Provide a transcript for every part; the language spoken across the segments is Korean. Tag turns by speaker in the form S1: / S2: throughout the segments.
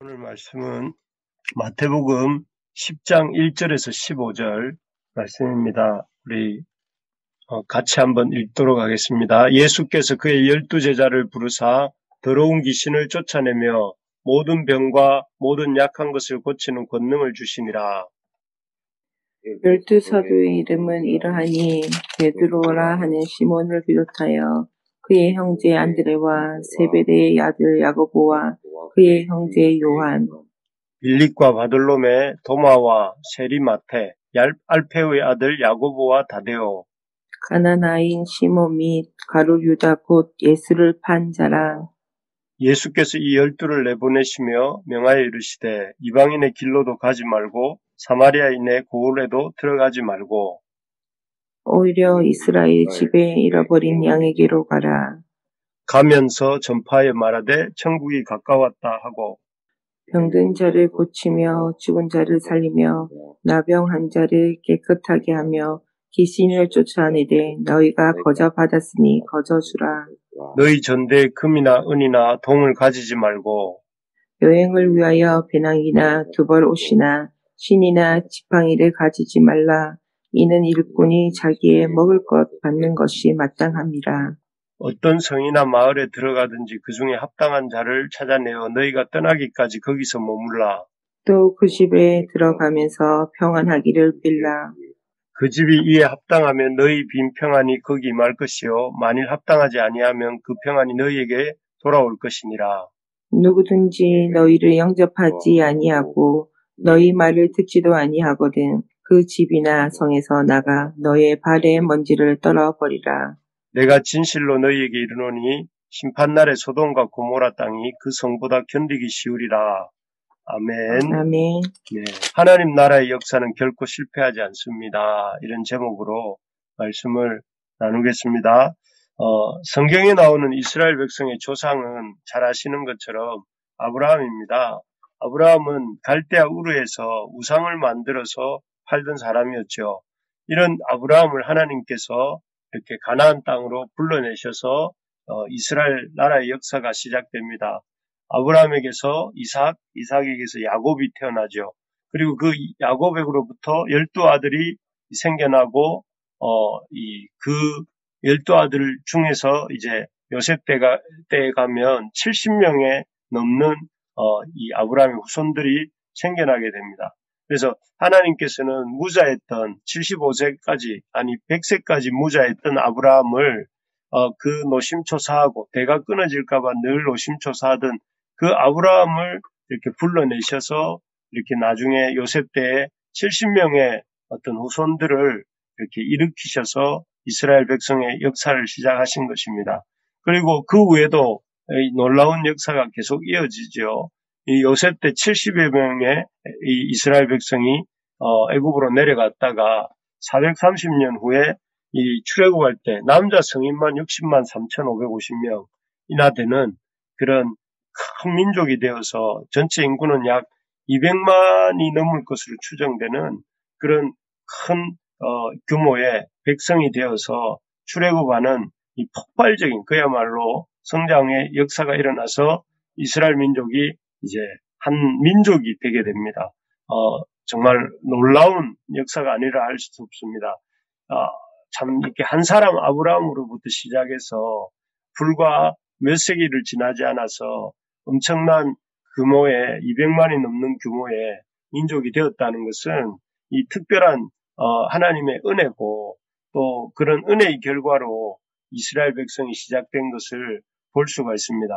S1: 오늘 말씀은 마태복음 10장 1절에서 15절 말씀입니다. 우리 같이 한번 읽도록 하겠습니다. 예수께서 그의 12제자를 부르사 더러운 귀신을 쫓아내며 모든 병과 모든 약한 것을 고치는 권능을 주시니라.
S2: 12사도의 이름은 이러하니 베드로라 하는 시몬을 비롯하여 그의 형제 안드레와 세베대의 아들 야고보와 그의 형제 요한,
S1: 빌립과 바돌로메, 도마와 세리마테, 알페오의 아들 야고보와 다데오,
S2: 가나나인 시몬 및 가룟 유다 곧 예수를 판 자라.
S1: 예수께서 이 12를 내보내시며 명하여 이르시되 이방인의 길로도 가지 말고 사마리아인의 고을에도 들어가지 말고
S2: 오히려 이스라엘 집에 잃어버린 양에게로 가라.
S1: 가면서 전파하여 말하되 천국이 가까웠다 하고
S2: 병든 자를 고치며 죽은 자를 살리며 나병한 자를 깨끗하게 하며 귀신을 쫓아내되 너희가 거저 받았으니 거저 주라.
S1: 너희 전대에 금이나 은이나 동을 가지지 말고
S2: 여행을 위하여 배낭이나 두벌 옷이나 신이나 지팡이를 가지지 말라. 이는 일꾼이 자기의 먹을 것 받는 것이 마땅함이라.
S1: 어떤 성이나 마을에 들어가든지 그 중에 합당한 자를 찾아내어 너희가 떠나기까지 거기서 머물라.
S2: 또 그 집에 들어가면서 평안하기를 빌라.
S1: 그 집이 이에 합당하면 너희 빈 평안이 거기 임할 것이요 만일 합당하지 아니하면 그 평안이 너희에게 돌아올 것이니라.
S2: 누구든지 너희를 영접하지 아니하고 너희 말을 듣지도 아니하거든 그 집이나 성에서 나가 너의 발의 먼지를 떨어버리라.
S1: 내가 진실로 너희에게 이르노니 심판날에 소돔과 고모라 땅이 그 성보다 견디기 쉬우리라. 아멘.
S2: 아멘.
S1: 네, 하나님 나라의 역사는 결코 실패하지 않습니다. 이런 제목으로 말씀을 나누겠습니다. 성경에 나오는 이스라엘 백성의 조상은 잘 아시는 것처럼 아브라함입니다. 아브라함은 갈대아 우르에서 우상을 만들어서 팔던 사람이었죠. 이런 아브라함을 하나님께서 이렇게 가나안 땅으로 불러내셔서 이스라엘 나라의 역사가 시작됩니다. 아브라함에게서 이삭, 이삭에게서 야곱이 태어나죠. 그리고 그 야곱에게로부터 12아들이 생겨나고 그 12아들 중에서 이제 요셉 때에 가면 70명에 넘는 이 아브라함의 후손들이 생겨나게 됩니다. 그래서 하나님께서는 무자했던 75세까지 아니 100세까지 무자했던 아브라함을 그 노심초사하고 대가 끊어질까봐 늘 노심초사하던 그 아브라함을 이렇게 불러내셔서 이렇게 나중에 요셉 때에 70명의 어떤 후손들을 이렇게 일으키셔서 이스라엘 백성의 역사를 시작하신 것입니다. 그리고 그 후에도 놀라운 역사가 계속 이어지죠. 이 요셉 때 70여 명의 이 이스라엘 백성이 애굽으로 내려갔다가 430년 후에 이 출애굽할 때 남자 성인만 60만 3,550명이나 되는 그런 큰 민족이 되어서 전체 인구는 약 200만이 넘을 것으로 추정되는 그런 큰 규모의 백성이 되어서 출애굽하는 이 폭발적인 그야말로 성장의 역사가 일어나서 이스라엘 민족이 이제 한 민족이 되게 됩니다. 정말 놀라운 역사가 아니라 할 수 없습니다. 참 이렇게 한 사람 아브라함으로부터 시작해서 불과 몇 세기를 지나지 않아서 엄청난 규모의 200만이 넘는 규모의 민족이 되었다는 것은 이 특별한 하나님의 은혜고 또 그런 은혜의 결과로 이스라엘 백성이 시작된 것을 볼 수가 있습니다.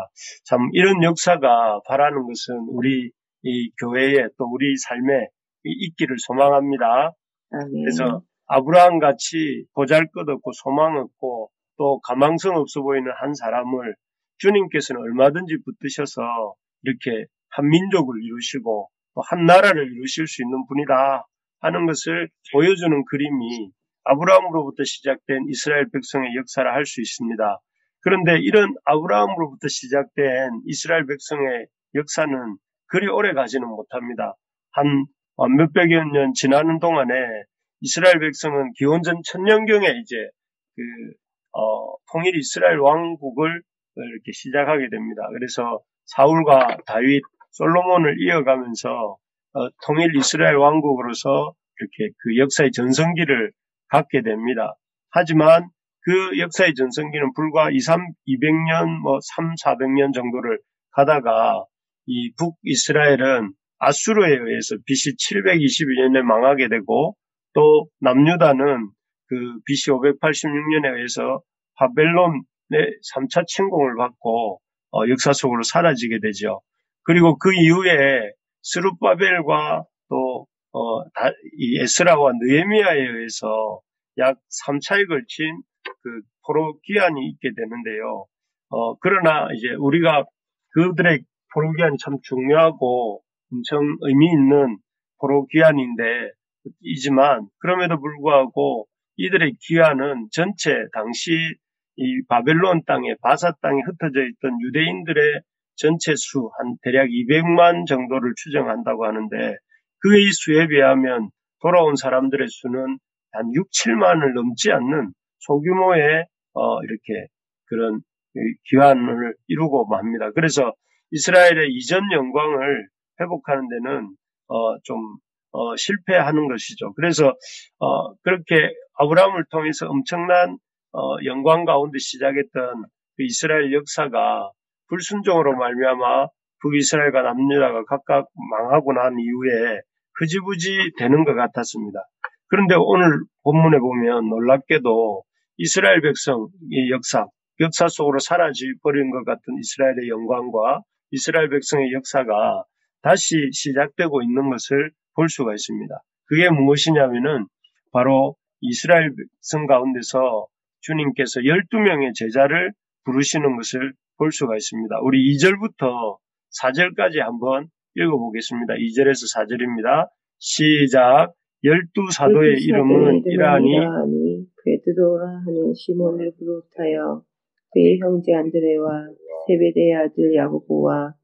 S1: 참 이런 역사가 바라는 것은 우리 이 교회에 또 우리 삶에 있기를 소망합니다. 그래서 아브라함 같이 보잘것없고 소망 없고 또 가망성 없어 보이는 한 사람을 주님께서는 얼마든지 붙드셔서 이렇게 한 민족을 이루시고 또 한 나라를 이루실 수 있는 분이다 하는 것을 보여주는 그림이 아브라함으로부터 시작된 이스라엘 백성의 역사를 할 수 있습니다. 그런데 이런 아브라함으로부터 시작된 이스라엘 백성의 역사는 그리 오래 가지는 못합니다. 한 몇백여 년 지나는 동안에 이스라엘 백성은 기원전 1000년경에 이제 통일 이스라엘 왕국을 이렇게 시작하게 됩니다. 그래서 사울과 다윗 솔로몬을 이어가면서 통일 이스라엘 왕국으로서 이렇게 그 역사의 전성기를 갖게 됩니다. 하지만 그 역사의 전성기는 불과 200년, 400년 정도를 가다가 이 북이스라엘은 아수르에 의해서 BC 722년에 망하게 되고 또 남유다는 그 BC 586년에 의해서 바벨론의 3차 침공을 받고 역사 속으로 사라지게 되죠. 그리고 그 이후에 스룹바벨과 또 이 에스라와 느헤미야에 의해서 약 3차에 걸친 그 포로 기한이 있게 되는데요. 그러나 이제 우리가 그들의 포로 기한이 참 중요하고 엄청 의미 있는 포로 기한이지만 그럼에도 불구하고 이들의 기한은 전체 당시 이 바벨론 땅에 바사 땅에 흩어져 있던 유대인들의 전체 수 한 대략 200만 정도를 추정한다고 하는데 그의 수에 비하면 돌아온 사람들의 수는 한 6, 7만을 넘지 않는 소규모의 이렇게 그런 기한을 이루고 맙니다. 그래서 이스라엘의 이전 영광을 회복하는 데는 좀 실패하는 것이죠. 그래서 그렇게 아브라함을 통해서 엄청난 영광 가운데 시작했던 그 이스라엘 역사가 불순종으로 말미암아 북이스라엘과 남유다가 각각 망하고 난 이후에 흐지부지 되는 것 같았습니다. 그런데 오늘 본문에 보면 놀랍게도 이스라엘 백성의 역사 속으로 사라져버린 것 같은 이스라엘의 영광과 이스라엘 백성의 역사가 다시 시작되고 있는 것을 볼 수가 있습니다. 그게 무엇이냐면은 바로 이스라엘 백성 가운데서 주님께서 12명의 제자를 부르시는 것을 볼 수가 있습니다. 우리 2절부터 4절까지 한번 읽어보겠습니다. 2절에서 4절입니다. 시작. 12사도의 이름은 이러하니
S2: 베드로라 하는 시몬을 비롯하여 그의 형제 안드레와 세베대의 아들 야고보와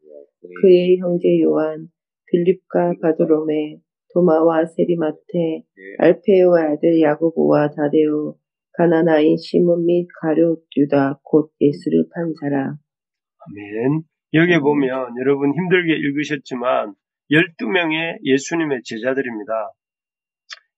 S2: 그의 형제 요한, 빌립과 바도로메, 도마와 세리마테, 알페오의 아들 야고보와 다데오, 가나나인 시몬 및 가룟 유다 곧 예수를 판 사람.
S1: 아멘. 여기에 보면 여러분 힘들게 읽으셨지만 12명의 예수님의 제자들입니다.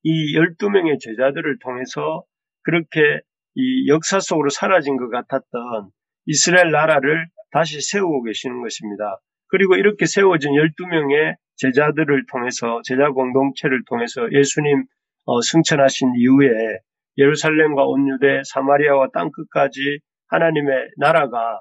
S1: 이 12명의 제자들을 통해서 그렇게 이 역사 속으로 사라진 것 같았던 이스라엘 나라를 다시 세우고 계시는 것입니다. 그리고 이렇게 세워진 12명의 제자들을 통해서 제자 공동체를 통해서 예수님 승천하신 이후에 예루살렘과 온 유대, 사마리아와 땅끝까지 하나님의 나라가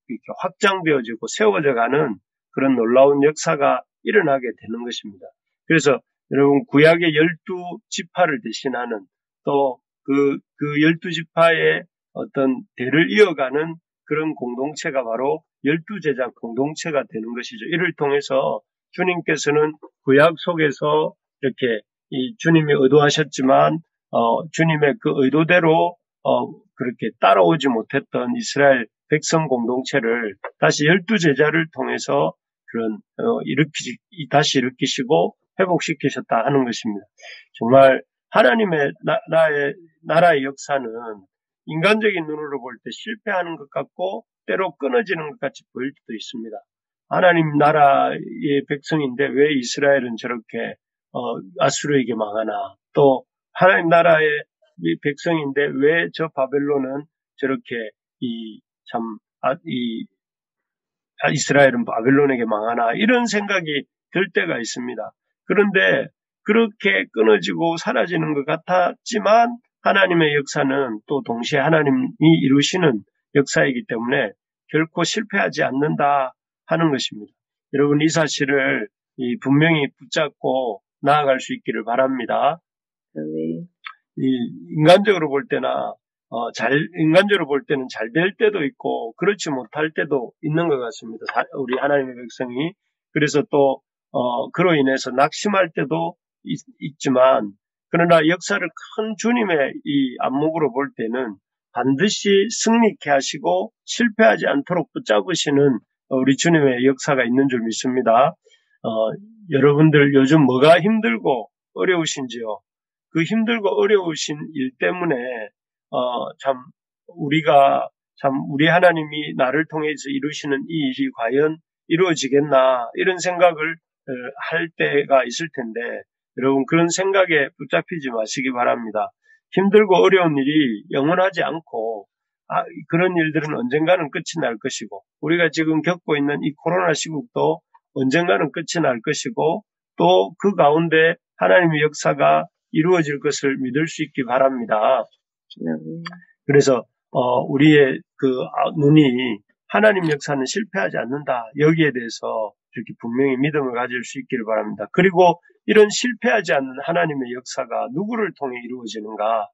S1: 이렇게 확장되어지고 세워져가는 그런 놀라운 역사가 일어나게 되는 것입니다. 그래서 여러분 구약의 12지파를 대신하는 또 그 12지파의 어떤 대를 이어가는 그런 공동체가 바로 12제자 공동체가 되는 것이죠. 이를 통해서 주님께서는 구약 속에서 이렇게 이 주님이 의도하셨지만 주님의 그 의도대로 그렇게 따라오지 못했던 이스라엘 백성 공동체를 다시 12제자를 통해서 그런 다시 일으키시고 회복시키셨다 하는 것입니다. 정말 하나님의 나라의 역사는 인간적인 눈으로 볼 때 실패하는 것 같고 때로 끊어지는 것 같이 보일 수도 있습니다. 하나님 나라의 백성인데 왜 이스라엘은 저렇게 아수르에게 망하나, 또 하나님 나라의 백성인데 왜 저 바벨론은 저렇게 이스라엘은 바벨론에게 망하나, 이런 생각이 들 때가 있습니다. 그런데 그렇게 끊어지고 사라지는 것 같았지만 하나님의 역사는 또 동시에 하나님이 이루시는 역사이기 때문에 결코 실패하지 않는다 하는 것입니다. 여러분 이 사실을 분명히 붙잡고 나아갈 수 있기를 바랍니다. 인간적으로 볼 때나 인간적으로 볼 때는 잘 될 때도 있고 그렇지 못할 때도 있는 것 같습니다. 우리 하나님의 백성이. 그래서 또 그로 인해서 낙심할 때도 있지만, 그러나 역사를 큰 주님의 이 안목으로 볼 때는 반드시 승리케 하시고 실패하지 않도록 붙잡으시는 우리 주님의 역사가 있는 줄 믿습니다. 여러분들 요즘 뭐가 힘들고 어려우신지요? 그 힘들고 어려우신 일 때문에 우리 하나님이 나를 통해서 이루시는 이 일이 과연 이루어지겠나 이런 생각을 할 때가 있을 텐데 여러분 그런 생각에 붙잡히지 마시기 바랍니다. 힘들고 어려운 일이 영원하지 않고 그런 일들은 언젠가는 끝이 날 것이고 우리가 지금 겪고 있는 이 코로나 시국도 언젠가는 끝이 날 것이고 또 그 가운데 하나님의 역사가 이루어질 것을 믿을 수 있기 바랍니다. 그래서 우리의 눈이 하나님 역사는 실패하지 않는다. 여기에 대해서 이렇게 분명히 믿음을 가질 수 있기를 바랍니다. 그리고 이런 실패하지 않는 하나님의 역사가 누구를 통해 이루어지는가?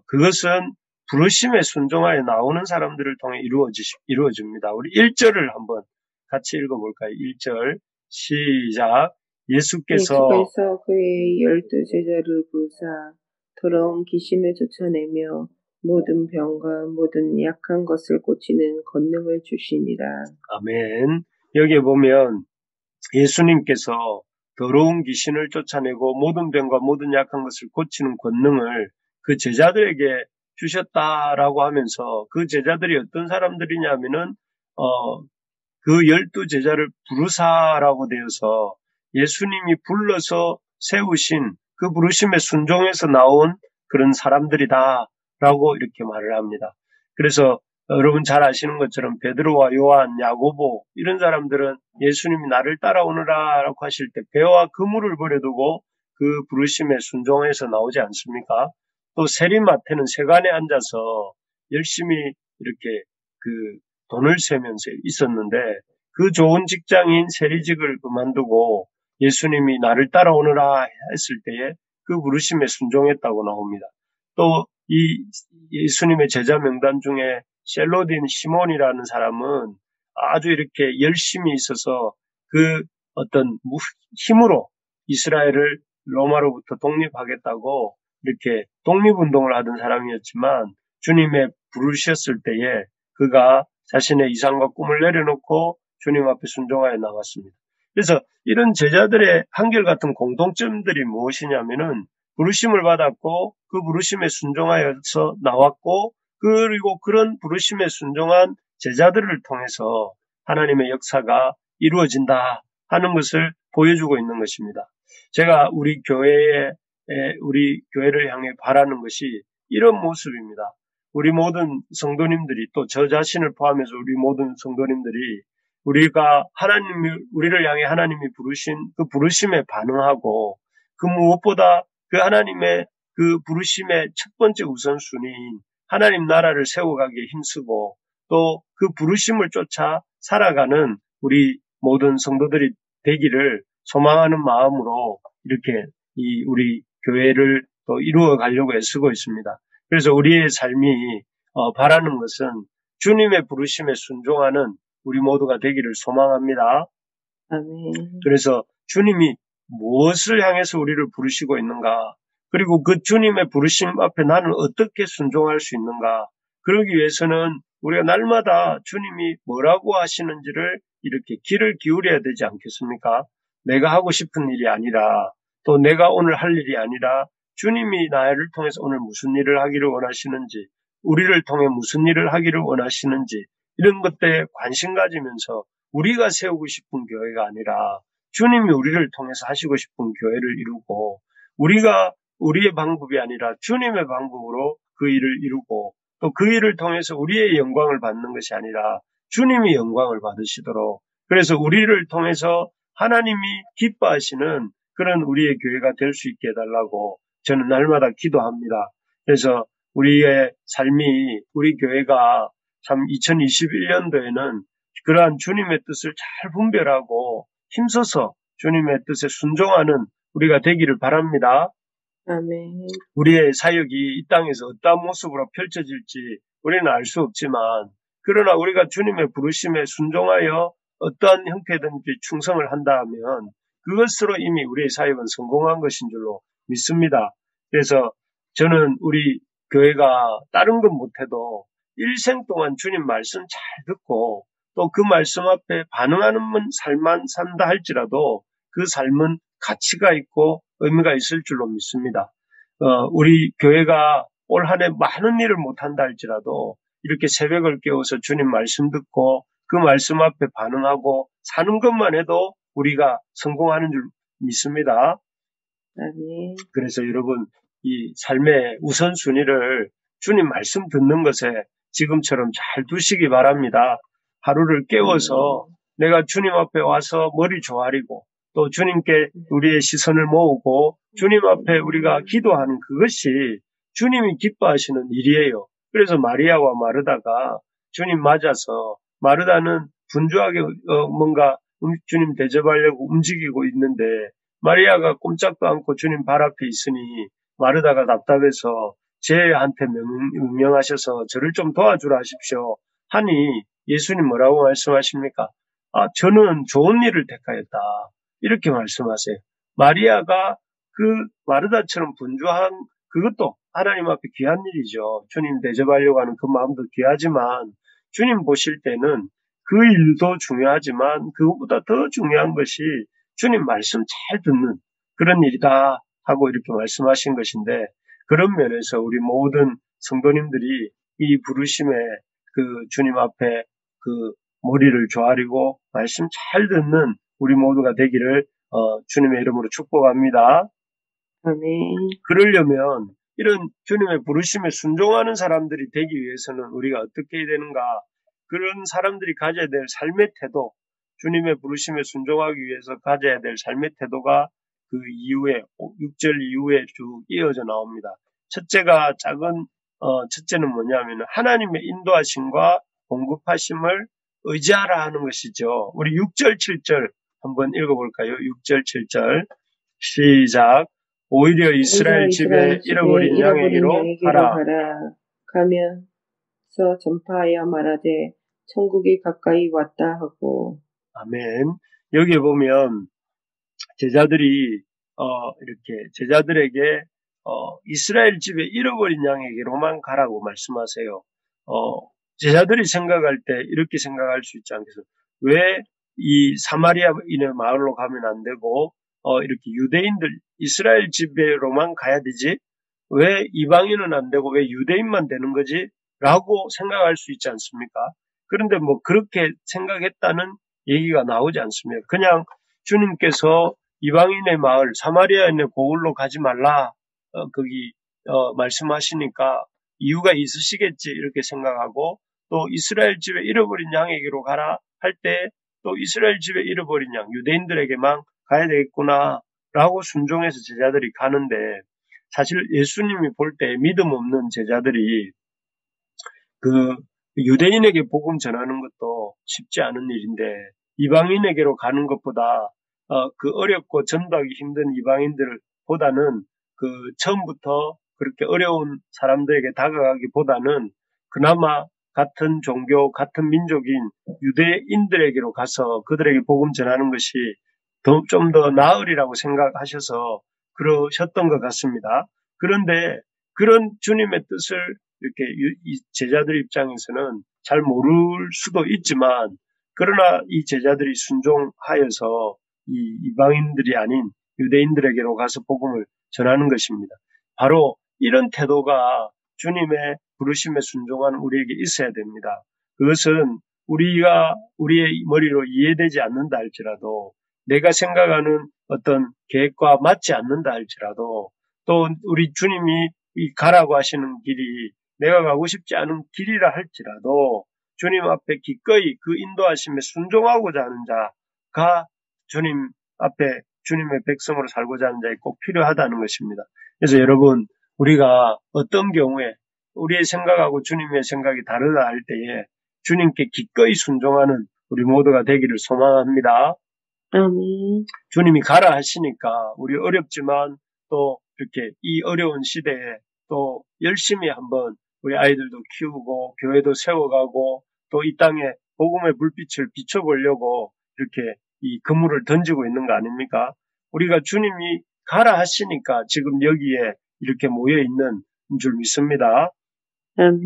S1: 그것은 부르심에 순종하여 나오는 사람들을 통해 이루어집니다. 우리 1절을 한번 같이 읽어볼까요? 1절 시작. 예수께서
S2: 그의 12제자를 부르사 더러운 귀신을 쫓아내며 모든 병과 모든 약한 것을 고치는 권능을 주시니라.
S1: 아멘. 여기에 보면 예수님께서 더러운 귀신을 쫓아내고 모든 병과 모든 약한 것을 고치는 권능을 그 제자들에게 주셨다라고 하면서 그 제자들이 어떤 사람들이냐면은 그 12제자를 부르사라고 되어서 예수님이 불러서 세우신 그 부르심에 순종해서 나온 그런 사람들이다라고 이렇게 말을 합니다. 그래서 여러분 잘 아시는 것처럼 베드로와 요한, 야고보 이런 사람들은 예수님이 나를 따라오너라라고 하실 때 배와 그물을 버려두고 그 부르심에 순종해서 나오지 않습니까? 또 세리마태는 세간에 앉아서 열심히 이렇게 돈을 세면서 있었는데 그 좋은 직장인 세리직을 그만두고 예수님이 나를 따라오너라 했을 때에 그 부르심에 순종했다고 나옵니다. 또 이 예수님의 제자 명단 중에 셀로딘 시몬이라는 사람은 아주 이렇게 열심히 있어서 그 어떤 힘으로 이스라엘을 로마로부터 독립하겠다고 이렇게 독립운동을 하던 사람이었지만 주님의 부르셨을 때에 그가 자신의 이상과 꿈을 내려놓고 주님 앞에 순종하여 나왔습니다. 그래서 이런 제자들의 한결같은 공통점들이 무엇이냐면은 부르심을 받았고 그 부르심에 순종하여서 나왔고 그리고 그런 부르심에 순종한 제자들을 통해서 하나님의 역사가 이루어진다 하는 것을 보여주고 있는 것입니다. 제가 우리 교회를 향해 바라는 것이 이런 모습입니다. 우리 모든 성도님들이 또 저 자신을 포함해서 우리 모든 성도님들이 우리를 향해 하나님이 부르신 그 부르심에 반응하고 그 무엇보다 그 하나님의 그 부르심의 첫 번째 우선순위인 하나님 나라를 세워가기에 힘쓰고 또 그 부르심을 쫓아 살아가는 우리 모든 성도들이 되기를 소망하는 마음으로 이렇게 우리 교회를 또 이루어 가려고 애쓰고 있습니다. 그래서 우리의 삶이 바라는 것은 주님의 부르심에 순종하는 우리 모두가 되기를 소망합니다.
S2: 아멘.
S1: 그래서 주님이 무엇을 향해서 우리를 부르시고 있는가? 그리고 그 주님의 부르심 앞에 나는 어떻게 순종할 수 있는가? 그러기 위해서는 우리가 날마다 주님이 뭐라고 하시는지를 이렇게 귀를 기울여야 되지 않겠습니까? 내가 하고 싶은 일이 아니라 또 내가 오늘 할 일이 아니라 주님이 나를 통해서 오늘 무슨 일을 하기를 원하시는지 우리를 통해 무슨 일을 하기를 원하시는지 이런 것들에 관심 가지면서 우리가 세우고 싶은 교회가 아니라 주님이 우리를 통해서 하시고 싶은 교회를 이루고 우리가 우리의 방법이 아니라 주님의 방법으로 그 일을 이루고 또 그 일을 통해서 우리의 영광을 받는 것이 아니라 주님이 영광을 받으시도록 그래서 우리를 통해서 하나님이 기뻐하시는 그런 우리의 교회가 될 수 있게 해달라고 저는 날마다 기도합니다. 그래서 우리의 삶이 우리 교회가 참 2021년도에는 그러한 주님의 뜻을 잘 분별하고 힘써서 주님의 뜻에 순종하는 우리가 되기를 바랍니다.
S2: 아멘.
S1: 우리의 사역이 이 땅에서 어떤 모습으로 펼쳐질지 우리는 알 수 없지만 그러나 우리가 주님의 부르심에 순종하여 어떠한 형태든지 충성을 한다면 그것으로 이미 우리의 사역은 성공한 것인 줄로 믿습니다. 그래서 저는 우리 교회가 다른 것 못해도 일생 동안 주님 말씀 잘 듣고 또 그 말씀 앞에 반응하는 삶만 산다 할지라도 그 삶은 가치가 있고 의미가 있을 줄로 믿습니다. 우리 교회가 올 한 해 많은 일을 못한다 할지라도 이렇게 새벽을 깨워서 주님 말씀 듣고 그 말씀 앞에 반응하고 사는 것만 해도 우리가 성공하는 줄 믿습니다.
S2: 아멘.
S1: 그래서 여러분, 이 삶의 우선순위를 주님 말씀 듣는 것에 지금처럼 잘 두시기 바랍니다. 하루를 깨워서 내가 주님 앞에 와서 머리 조아리고 또 주님께 우리의 시선을 모으고 주님 앞에 우리가 기도하는 그것이 주님이 기뻐하시는 일이에요. 그래서 마리아와 마르다가 주님 맞아서 마르다는 분주하게 뭔가 주님 대접하려고 움직이고 있는데 마리아가 꼼짝도 않고 주님 발 앞에 있으니 마르다가 답답해서 쟤한테 명령하셔서 저를 좀 도와주라 하십시오 하니 예수님 뭐라고 말씀하십니까? 저는 좋은 일을 택하였다. 이렇게 말씀하세요. 마리아가 그 마르다처럼 분주한 그것도 하나님 앞에 귀한 일이죠. 주님 대접하려고 하는 그 마음도 귀하지만 주님 보실 때는 그 일도 중요하지만 그것보다 더 중요한 것이 주님 말씀 잘 듣는 그런 일이다 하고 이렇게 말씀하신 것인데 그런 면에서 우리 모든 성도님들이 이 부르심에 그 주님 앞에 그 머리를 조아리고 말씀 잘 듣는 우리 모두가 되기를 주님의 이름으로 축복합니다.
S2: 아멘.
S1: 그러려면 이런 주님의 부르심에 순종하는 사람들이 되기 위해서는 우리가 어떻게 해야 되는가? 그런 사람들이 가져야 될 삶의 태도, 주님의 부르심에 순종하기 위해서 가져야 될 삶의 태도가 그 이후에 6절 이후에 쭉 이어져 나옵니다. 첫째는 뭐냐면 하나님의 인도하심과 공급하심을 의지하라 하는 것이죠. 우리 6절, 7절 한번 읽어볼까요? 6절, 7절 시작. 오히려 이스라엘 집에 잃어버린 양에게로 가라.
S2: 가면서 전파하여 말하되 천국이 가까이 왔다 하고.
S1: 아멘. 여기에 보면 제자들이 이렇게 제자들에게 이스라엘 집에 잃어버린 양에게로만 가라고 말씀하세요. 제자들이 생각할 때 이렇게 생각할 수 있지 않겠어요? 왜 이 사마리아인의 마을로 가면 안 되고 이렇게 유대인들 이스라엘 집에로만 가야 되지? 왜 이방인은 안 되고 왜 유대인만 되는 거지? 라고 생각할 수 있지 않습니까? 그런데 뭐 그렇게 생각했다는 얘기가 나오지 않습니다. 그냥 주님께서 이방인의 마을 사마리아인의 고을로 가지 말라 거기 말씀하시니까 이유가 있으시겠지 이렇게 생각하고 또 이스라엘 집에 잃어버린 양에게로 가라 할 때 또 이스라엘 집에 잃어버린 양 유대인들에게만 가야 되겠구나 라고 순종해서 제자들이 가는데 사실 예수님이 볼 때 믿음 없는 제자들이 그 유대인에게 복음 전하는 것도 쉽지 않은 일인데 이방인에게로 가는 것보다 그 어렵고 전도하기 힘든 이방인들보다는 그 처음부터 그렇게 어려운 사람들에게 다가가기보다는 그나마 같은 종교, 같은 민족인 유대인들에게로 가서 그들에게 복음 전하는 것이 좀 더 나으리라고 생각하셔서 그러셨던 것 같습니다. 그런데 그런 주님의 뜻을 이렇게 제자들 입장에서는 잘 모를 수도 있지만 그러나 이 제자들이 순종하여서 이 이방인들이 아닌 유대인들에게로 가서 복음을 전하는 것입니다. 바로 이런 태도가 주님의 부르심에 순종하는 우리에게 있어야 됩니다. 그것은 우리가 우리의 머리로 이해되지 않는다 할지라도 내가 생각하는 어떤 계획과 맞지 않는다 할지라도 또 우리 주님이 이 가라고 하시는 길이 내가 가고 싶지 않은 길이라 할지라도 주님 앞에 기꺼이 그 인도하심에 순종하고자 하는 자가 주님 앞에 주님의 백성으로 살고자 하는 자에 꼭 필요하다는 것입니다. 그래서 여러분 우리가 어떤 경우에 우리의 생각하고 주님의 생각이 다르다 할 때에 주님께 기꺼이 순종하는 우리 모두가 되기를 소망합니다.
S2: 아멘.
S1: 주님이 가라 하시니까 우리 어렵지만 또 이렇게 이 어려운 시대에 또 열심히 한번 우리 아이들도 키우고 교회도 세워가고 또 이 땅에 복음의 불빛을 비춰보려고 이렇게 이 그물을 던지고 있는 거 아닙니까? 우리가 주님이 가라 하시니까 지금 여기에 이렇게 모여 있는 줄 믿습니다.
S2: 아멘.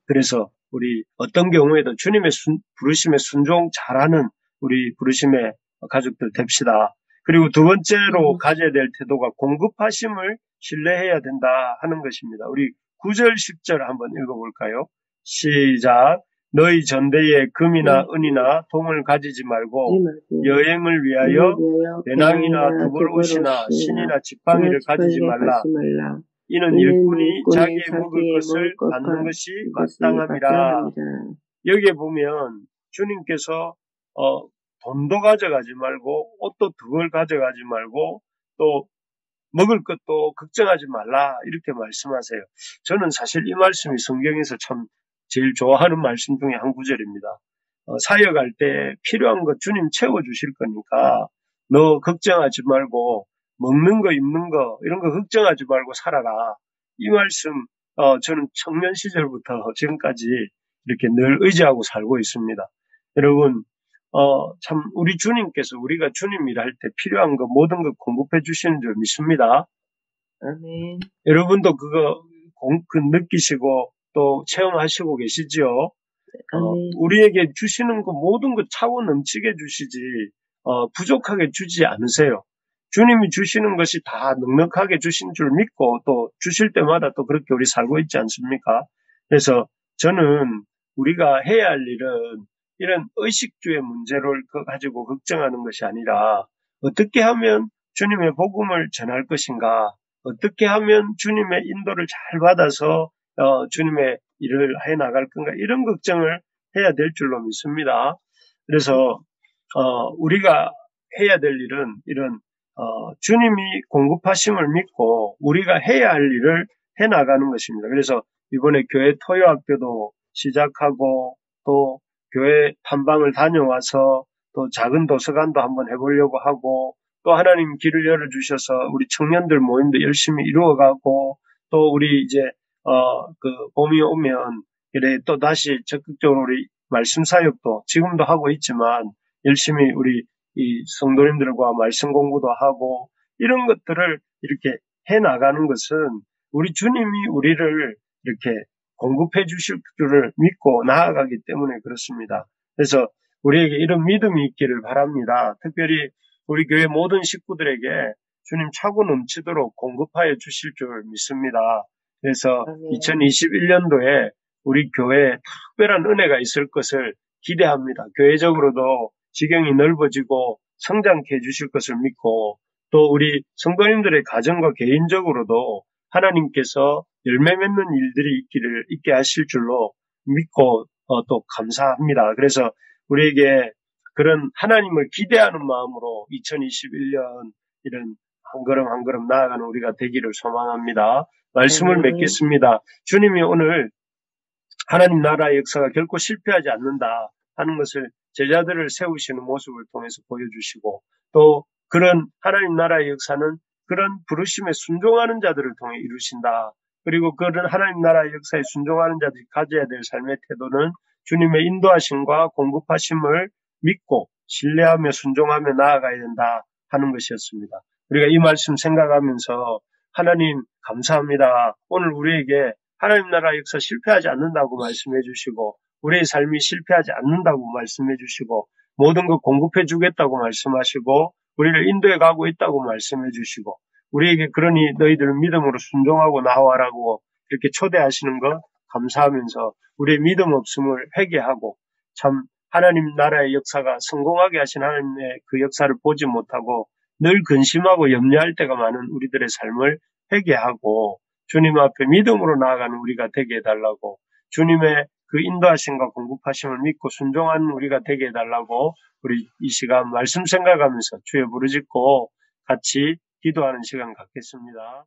S1: 그래서 우리 어떤 경우에도 주님의 부르심에 순종 잘하는 우리 부르심의 가족들 됩시다. 그리고 두 번째로 가져야 될 태도가 공급하심을 신뢰해야 된다 하는 것입니다. 우리 9절, 10절 한번 읽어볼까요? 시작. 너희 전대에 금이나 은이나 동을 가지지 말고 여행을 위하여 배낭이나 두벌옷이나 신이나 지팡이를 가지지 말라. 이는 일꾼이 자기의 먹을 것을 받는 것이 마땅함이라. 여기에 보면 주님께서 돈도 가져가지 말고 옷도 덕을 가져가지 말고 또 먹을 것도 걱정하지 말라 이렇게 말씀하세요. 저는 사실 이 말씀이 성경에서 참 제일 좋아하는 말씀 중에 한 구절입니다. 사역할 때 필요한 것 주님 채워주실 거니까 너 걱정하지 말고 먹는 거 입는 거 이런 거 걱정하지 말고 살아라. 이 말씀 저는 청년 시절부터 지금까지 이렇게 늘 의지하고 살고 있습니다. 여러분 참 우리 주님께서 우리가 주님 일할 때 필요한 거 모든 것 공급해 주시는 줄 믿습니다.
S2: 아멘.
S1: 여러분도 그거 느끼시고 또 체험하시고 계시지요? 우리에게 주시는 거 모든 것 차고 넘치게 주시지 부족하게 주지 않으세요. 주님이 주시는 것이 다 넉넉하게 주신 줄 믿고 또 주실 때마다 또 그렇게 우리 살고 있지 않습니까? 그래서 저는 우리가 해야 할 일은 이런 의식주의 문제를 가지고 걱정하는 것이 아니라 어떻게 하면 주님의 복음을 전할 것인가, 어떻게 하면 주님의 인도를 잘 받아서 주님의 일을 해 나갈 건가 이런 걱정을 해야 될 줄로 믿습니다. 그래서 우리가 해야 될 일은 이런 주님이 공급하심을 믿고 우리가 해야 할 일을 해 나가는 것입니다. 그래서 이번에 교회 토요학교도 시작하고 또 교회 탐방을 다녀와서 또 작은 도서관도 한번 해보려고 하고 또 하나님 길을 열어주셔서 우리 청년들 모임도 열심히 이루어가고 또 우리 이제 봄이 오면 이래 또 다시 적극적으로 우리 말씀 사역도 지금도 하고 있지만 열심히 우리 이 성도님들과 말씀 공부도 하고 이런 것들을 이렇게 해 나가는 것은 우리 주님이 우리를 이렇게 공급해 주실 줄을 믿고 나아가기 때문에 그렇습니다. 그래서 우리에게 이런 믿음이 있기를 바랍니다. 특별히 우리 교회 모든 식구들에게 주님 차고 넘치도록 공급하여 주실 줄 믿습니다. 그래서 2021년도에 우리 교회에 특별한 은혜가 있을 것을 기대합니다. 교회적으로도 지경이 넓어지고 성장케 해주실 것을 믿고 또 우리 성도님들의 가정과 개인적으로도 하나님께서 열매 맺는 일들이 있게 하실 줄로 믿고 또 감사합니다. 그래서 우리에게 그런 하나님을 기대하는 마음으로 2021년 이런 한 걸음 한 걸음 나아가는 우리가 되기를 소망합니다. 말씀을 맺겠습니다. 주님이 오늘 하나님 나라의 역사가 결코 실패하지 않는다 하는 것을 제자들을 세우시는 모습을 통해서 보여주시고 또 그런 하나님 나라의 역사는 그런 부르심에 순종하는 자들을 통해 이루신다. 그리고 그런 하나님 나라의 역사에 순종하는 자들이 가져야 될 삶의 태도는 주님의 인도하심과 공급하심을 믿고 신뢰하며 순종하며 나아가야 된다 하는 것이었습니다. 우리가 이 말씀 생각하면서 하나님 감사합니다. 오늘 우리에게 하나님 나라 역사 실패하지 않는다고 말씀해 주시고 우리의 삶이 실패하지 않는다고 말씀해 주시고 모든 것 공급해 주겠다고 말씀하시고 우리를 인도해 가고 있다고 말씀해 주시고 우리에게 그러니 너희들 믿음으로 순종하고 나와라고 이렇게 초대하시는 것 감사하면서 우리의 믿음 없음을 회개하고 참 하나님 나라의 역사가 성공하게 하신 하나님의 그 역사를 보지 못하고 늘 근심하고 염려할 때가 많은 우리들의 삶을 회개하고 주님 앞에 믿음으로 나아가는 우리가 되게 해달라고 주님의 그 인도하심과 공급하심을 믿고 순종하는 우리가 되게 해달라고 우리 이 시간 말씀 생각하면서 주여 부르짖고 같이 기도하는 시간 갖겠습니다.